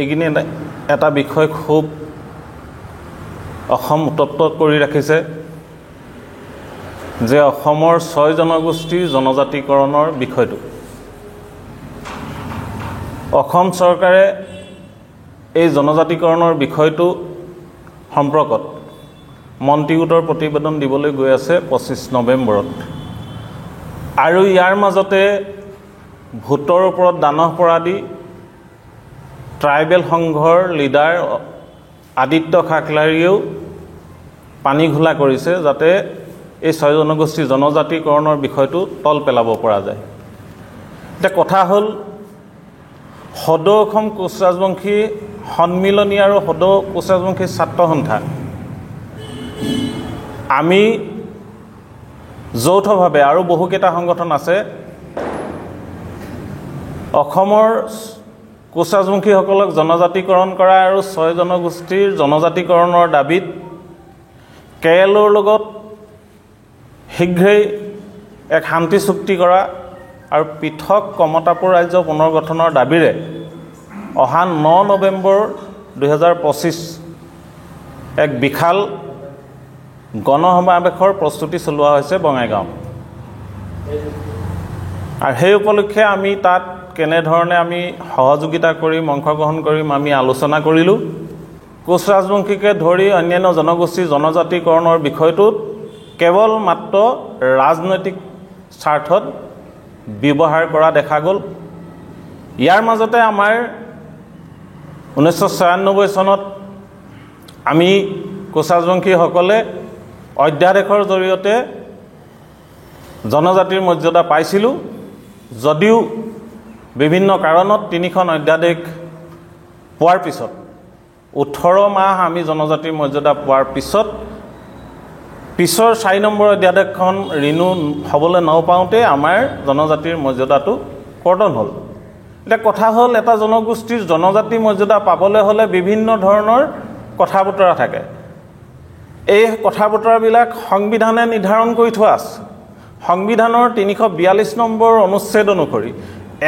এইখিনি এটা বিষয় খুব অসম উত্তপ্ত কৰি ৰাখিছে যে অসমৰ 6 জনগোষ্ঠীৰ জনজাতিকৰণৰ বিষয়টো অসম চৰকাৰে এই জনজাতিকৰণৰ বিষয়টো সম্পৰ্কত মন্ত্ৰী গোটৰ প্ৰতিবেদন দিবলৈ গৈ আছে 25 নৱেম্বৰত আৰু ইয়াৰ মাজতে ভোটৰ ওপৰত দানহ পৰা দি ট্ৰাইবেল সংঘৰ লিডাৰ আদিত্য খাকলাৰীয়েও পানী ঘোলা কৰিছে যাতে এই 6 জনগোষ্ঠীৰ জনজাতিকৰণৰ বিষয়টো তল পেলাব পৰা যায়। এটা কথা হ'ল সদৌ অসম কোচ ৰাজবংশী সন্মিলনী আৰু সদৌ কোচ ৰাজবংশী ছাত্ৰ সন্থা আমি যৌথভাৱে আৰু বহুকেইটা সংগঠন আছে অসমৰ কোচ ৰাজবংশীসকলক জনজাতিকৰণ কৰা আৰু 6 জনগোষ্ঠীৰ জনজাতিকৰণৰ দাবীত কেৰেলৰ লগত শীঘ্ৰেই এক শান্তি চুক্তি কৰা আৰু পৃথক কমতাপুৰ ৰাজ্য পুনৰ্গঠনৰ দাবীৰে অহা 9 নৱেম্বৰ 2025 এক বিশাল গণসমাৱেশৰ প্ৰস্তুতি চলোৱা হৈছে বঙাইগাঁও আৰু সেই উপলক্ষে আমি তাত কেনেধৰণে আমি সহযোগিতা কৰিম অংশগ্ৰহণ কৰিম আমি আলোচনা কৰিলোঁ। কোচ ৰাজবংশীকে ধৰি অন্যান্য জনগোষ্ঠীৰ জনজাতিকৰণৰ বিষয়টোত কেৱল মাত্ৰ ৰাজনৈতিক স্বাৰ্থত ব্যৱহাৰ কৰা দেখা গ'ল। ইয়াৰ মাজতে আমাৰ 1996 চনত আমি কোচ ৰাজবংশীসকলে অধ্যাদেশৰ জৰিয়তে জনজাতিৰ মৰ্যাদা পাইছিলোঁ যদিও বিভিন্ন কাৰণত 3খন অধ্যাদেশ পোৱাৰ পিছত 18 মাহ আমি জনজাতিৰ মৰ্যাদা পোৱাৰ পিছৰ 4 নম্বৰ অধ্যাদেশখন ৰিনিউ হ'বলৈ নপাওঁতে আমাৰ জনজাতিৰ মৰ্যাদাটো কৰ্তন হ'ল। এতিয়া কথা হ'ল এটা জনগোষ্ঠীৰ জনজাতি মৰ্যাদা পাবলৈ হ'লে বিভিন্ন ধৰণৰ কথা বতৰা থাকে। এই কথা বতৰাবিলাক সংবিধানে নিৰ্ধাৰণ কৰি থোৱা আছে। সংবিধানৰ 342 নম্বৰ অনুচ্ছেদ অনুসৰি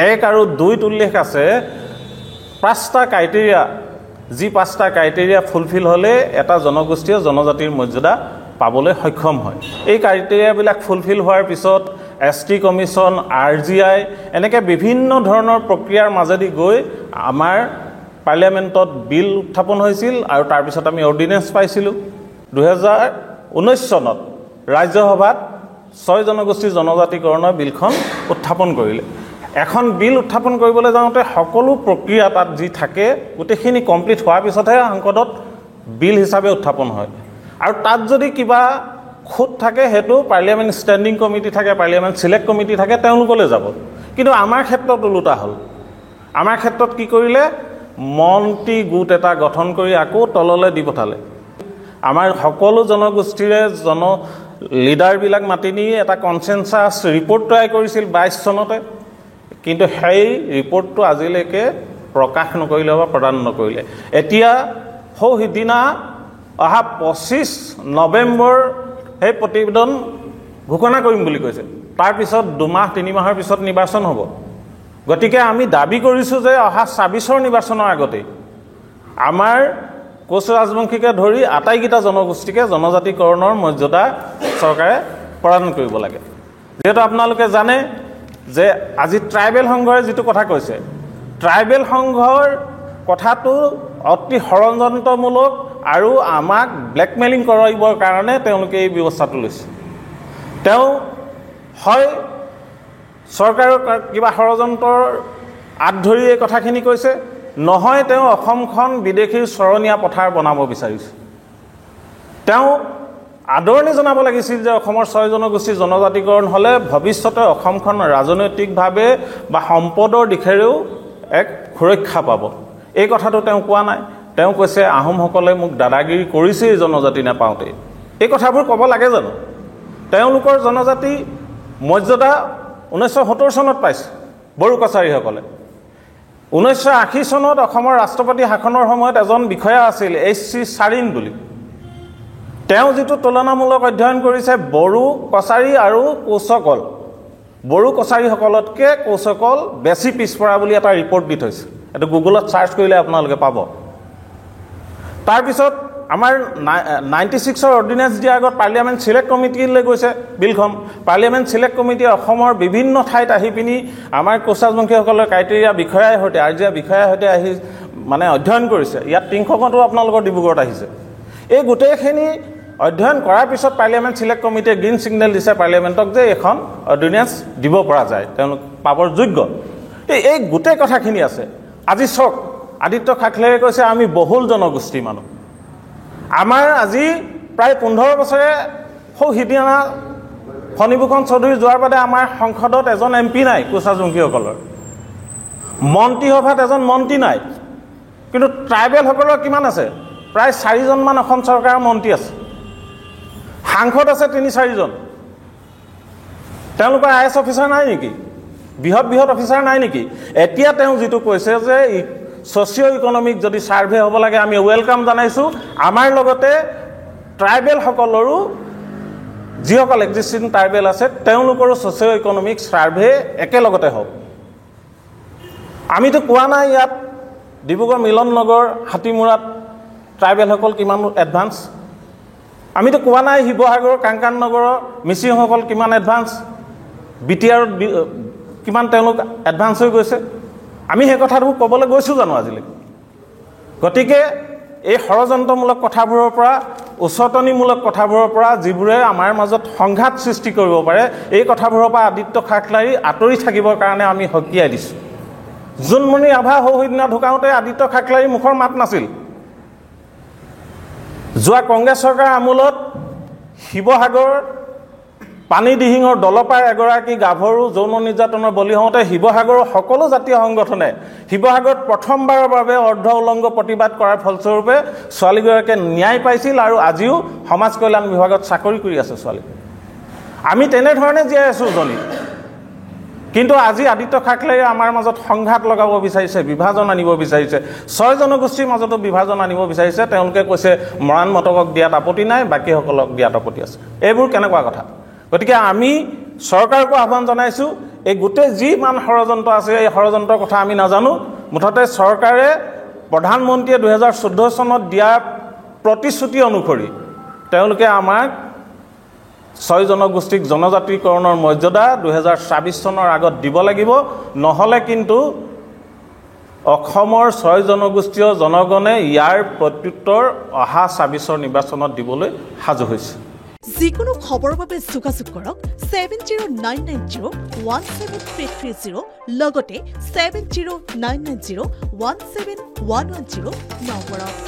1 আৰু 2ত উল্লেখ আছে 5টা ক্ৰাইটেৰিয়া যি 5টা ক্ৰাইটেৰিয়া ফুলফিল হ'লে এটা জনগোষ্ঠীয়ে জনজাতিৰ মৰ্যাদা পাবলৈ সক্ষম হয়। এই ক্ৰাইটেৰিয়াবিলাক ফুলফিল হোৱাৰ পিছত ST কমিশ্যন RGI এনেকৈ বিভিন্ন ধৰণৰ প্ৰক্ৰিয়াৰ মাজেদি গৈ আমাৰ পাৰ্লিয়ামেণ্টত বিল উত্থাপন হৈছিল আৰু তাৰপিছত আমি অৰ্ডিনেন্স পাইছিলোঁ। 2019 চনত ৰাজ্যসভাত 6 জনগোষ্ঠীৰ জনজাতিকৰণৰ বিলখন উত্থাপন কৰিলে। এখন বিল উত্থাপন কৰিবলৈ যাওঁতে সকলো প্ৰক্ৰিয়া তাত যি থাকে গোটেইখিনি কমপ্লিট হোৱাৰ পিছতহে সংসদত বিল হিচাপে উত্থাপন হয় আৰু তাত যদি কিবা খুঁত থাকে সেইটো পাৰ্লিয়ামেণ্ট ষ্টেণ্ডিং কমিটি থাকে পাৰ্লিয়ামেণ্ট চিলেক্ট কমিটি থাকে তেওঁলোকলৈ যাব। কিন্তু আমাৰ ক্ষেত্ৰত ওলোটা হ'ল। আমাৰ ক্ষেত্ৰত কি কৰিলে মন্ত্ৰী গোট এটা গঠন কৰি আকৌ তললৈ দি পঠালে। আমাৰ সকলো জনগোষ্ঠীৰে লিডাৰবিলাক মাতি নি এটা কনচেনচাছ ৰিপৰ্ট তৈয়াৰ কৰিছিল 22 চনতে কিন্তু সেই ৰিপৰ্টটো আজিলৈকে প্ৰকাশ নকৰিলে বা প্ৰদান নকৰিলে। এতিয়া সিদিনা অহা 25 নৱেম্বৰ সেই প্ৰতিবেদন ঘোষণা কৰিম বুলি কৈছে। তাৰপিছত 2-3 মাহৰ পিছত নিৰ্বাচন হ'ব। গতিকে আমি দাবী কৰিছোঁ যে অহা 26ৰ নিৰ্বাচনৰ আগতেই আমাৰ কোচ ৰাজবংশীকে ধৰি আটাইকেইটা জনগোষ্ঠীকে জনজাতিকৰণৰ মৰ্যাদা চৰকাৰে প্ৰদান কৰিব লাগে। যিহেতু আপোনালোকে জানে যে আজি ট্ৰাইবেল সংঘৰে যিটো কথা কৈছে ট্ৰাইবেল সংঘৰ কথাটো অতি ষড়যন্ত্ৰমূলক আৰু আমাক ব্লেকমেইলিং কৰিবৰ কাৰণে তেওঁলোকে এই ব্যৱস্থাটো লৈছে। তেওঁ হয় চৰকাৰৰ কিবা ষড়যন্ত্ৰৰ আঁত ধৰি এই কথাখিনি কৈছে নহয় তেওঁ অসমখন বিদেশীৰ চৰণীয়া পথাৰ বনাব বিচাৰিছে। তেওঁ আদৰণি জনাব লাগিছিল যে অসমৰ 6 জনগোষ্ঠীৰ জনজাতিকৰণ হ'লে ভৱিষ্যতে অসমখন ৰাজনৈতিকভাৱে বা সম্পদৰ দিশেৰেও এক সুৰক্ষা পাব। এই কথাটো তেওঁ কোৱা নাই। তেওঁ কৈছে আহোমসকলে মোক দাদাগিৰি কৰিছে জনজাতি নাপাওঁতে। এই কথাবোৰ ক'ব লাগে জানো? তেওঁলোকৰ জনজাতি মৰ্যাদা 1970 চনত পাইছে বড়ো কছাৰীসকলে। 1980 চনত অসমৰ ৰাষ্ট্ৰপতি শাসনৰ সময়ত এজন বিষয়া আছিল HC চাৰিন বুলি। তেওঁ যিটো তুলনামূলক অধ্যয়ন কৰিছে বড়ো কছাৰী আৰু কোচসকল বড়ো কছাৰীসকলতকৈ কোচসকল বেছি পিছপৰা বুলি এটা ৰিপৰ্ট দি থৈছে। এইটো গুগলত চাৰ্চ কৰিলে আপোনালোকে পাব তাৰপিছত আমাৰ 96ৰ অৰ্ডিনেন্স দিয়াৰ আগত পাৰ্লিয়ামেণ্ট চিলেক্ট কমিটিলৈ গৈছে বিলখন পাৰ্লিয়ামেণ্ট চিলেক্ট কমিটিয়ে অসমৰ বিভিন্ন ঠাইত আহি পিনি আমাৰ কোচাজমুখীসকলৰ ক্ৰাইটেৰিয়া বিষয়াৰ সৈতে আৰ্জিয়া বিষয়াৰ সৈতে আহি মানে অধ্যয়ন কৰিছে ইয়াত 300খনটো আপোনালোকৰ ডিব্ৰুগড়ত আহিছে এই গোটেইখিনি অধ্যয়ন কৰাৰ পিছত পাৰ্লিয়ামেণ্ট চিলেক্ট কমিটিয়ে গ্ৰীণ ছিগনেল দিছে পাৰ্লিয়ামেণ্টক যে এখন অৰ্ডিনেন্স দিব পৰা যায় তেওঁলোক পাবৰ যোগ্য এই গোটেই কথাখিনি আছে আজি চাওক আদিত্য খাকলেৰে কৈছে আমি বহুল জনগোষ্ঠী মানুহ আমাৰ আজি প্ৰায় 15 বছৰে সিদিনা ফণীভূষণ চৌধুৰী যোৱাৰ বাদে আমাৰ সংসদত এজন এমপি নাই কোচাজমুখীসকলৰ মন্ত্ৰী সভাত এজন মন্ত্ৰী নাই কিন্তু ট্ৰাইবেলসকলৰ কিমান আছে প্ৰায় 4জনমান অসম চৰকাৰৰ মন্ত্ৰী আছে সাংসদ আছে 3-4জন তেওঁলোকৰ আইএছ অফিচাৰ নাই নেকি বৃহৎ অফিচাৰ নাই নেকি এতিয়া তেওঁ যেটো কৈছে যে সোশিও ইকোনমিক যদি সাৰ্ভে হ'ব লাগে আমি ওয়েলকাম জানাইছো আমাৰ লগতে ট্ৰাইবেল সকলৰো যিসকল এক্সিস্টিং ট্ৰাইবেল আছে তেওঁলোকৰ সোশিও ইকোনমিক সাৰ্ভে একেলগতে হ'ব আমিতো কোৱা নাই ইয়াত ডিব্ৰুগড় মিলন নগৰ হাতিমুৰাত ট্ৰাইবেল সকল কিমান এডভান্স আমিতো কোৱা নাই শিৱসাগৰ কাংকান নগৰৰ মিচিংসকল কিমান এডভান্স বিটিআৰ কিমান তেওঁলোক এডভান্স হৈ গৈছে আমি সেই কথাটো ক'বলৈ গৈছো জানো আজিলৈকে গতিকে এই ষড়যন্ত্ৰমূলক কথাবোৰৰ পৰা উচতনিমূলক কথাবোৰৰ পৰা যিবোৰে আমাৰ মাজত সংঘাত সৃষ্টি কৰিব পাৰে এই কথাবোৰৰ পৰা আদিত্য খাকলাই আঁতৰি থাকিবৰ কাৰণে আমি হকিয়াই দিছো জুনমণি আভা হৈদিনা ঢুকাওঁতে আদিত্য খাকলাই মুখৰ মাত নাছিল যোৱা কংগ্ৰেছ চৰকাৰ আমোলত শিৱসাগৰ পানী দিহিঙৰ দলপাৰ এগৰাকী গাভৰু যৌন নিৰ্যাতনৰ বলি হওঁতে শিৱসাগৰৰ সকলো জাতীয় সংগঠনে শিৱসাগৰত প্ৰথমবাৰৰ বাবে অৰ্ধ উলংগ প্ৰতিবাদ কৰাৰ ফলস্বৰূপে ছোৱালীগৰাকীয়ে ন্যায় পাইছিল আৰু আজিও সমাজ কল্যাণ বিভাগত চাকৰি কৰি আছে ছোৱালী আমি তেনেধৰণে জীয়াই আছো জনি কিন্তু আজি আদিত্য খাকলাই আমাৰ মাজত সংঘাত লগাব বিচাৰিছে বিভাজন আনিব বিচাৰিছে 6 জনগোষ্ঠীৰ মাজতো বিভাজন আনিব বিচাৰিছে তেওঁলোকে কৈছে মৰাণ মতকক দিয়াত আপত্তি নাই বাকি সকলক দিয়াত আপত্তি আছে এইবোৰ কেনেকুৱা কথা গতিকে আমি সৰকাৰক আহ্বান জনাইছো এই গোটেই যি মান ষড়যন্ত্ৰ আছে এই ষড়যন্ত্ৰৰ কথা আমি নাজানো মুঠতে চৰকাৰে প্ৰধানমন্ত্ৰীয়ে 2014 চনত দিয়া প্ৰতিশ্ৰুতি অনুসৰি তেওঁলোকে আমাক 6 জনগোষ্ঠীক জনজাতিকৰণৰ মৰ্যাদা 2026 চনৰ আগত দিব লাগিব নহলে কিন্তু অসমৰ 6 জনগোষ্ঠীয় জনগণে ইয়াৰ প্ৰত্যুত্তৰ অহা 26 নিৰ্বাচনত দিবলৈ সাজু হৈছে যিকোনো খবৰৰ বাবে যোগাযোগ কৰক 7099017330 লগতে 7099017110 নম্বৰত